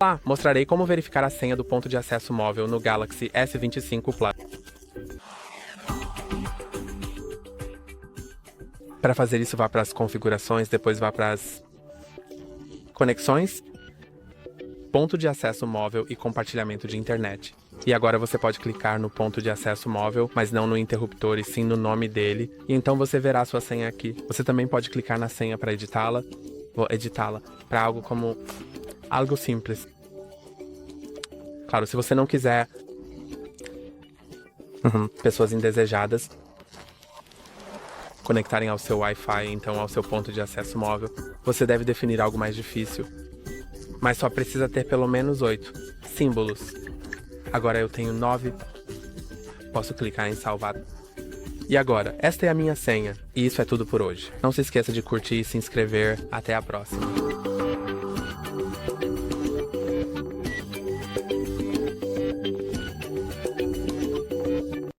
Lá, mostrarei como verificar a senha do ponto de acesso móvel no Galaxy S25 Plus. Para fazer isso, vá para as configurações, depois vá para as conexões, ponto de acesso móvel e compartilhamento de internet. E agora você pode clicar no ponto de acesso móvel, mas não no interruptor e sim no nome dele, e então você verá a sua senha aqui. Você também pode clicar na senha para editá-la. Vou editá-la para algo simples. Claro, se você não quiser pessoas indesejadas conectarem ao seu Wi-Fi, então ao seu ponto de acesso móvel, você deve definir algo mais difícil. Mas só precisa ter pelo menos 8 símbolos. Agora eu tenho 9. Posso clicar em salvar. E agora, esta é a minha senha. E isso é tudo por hoje. Não se esqueça de curtir e se inscrever. Até a próxima.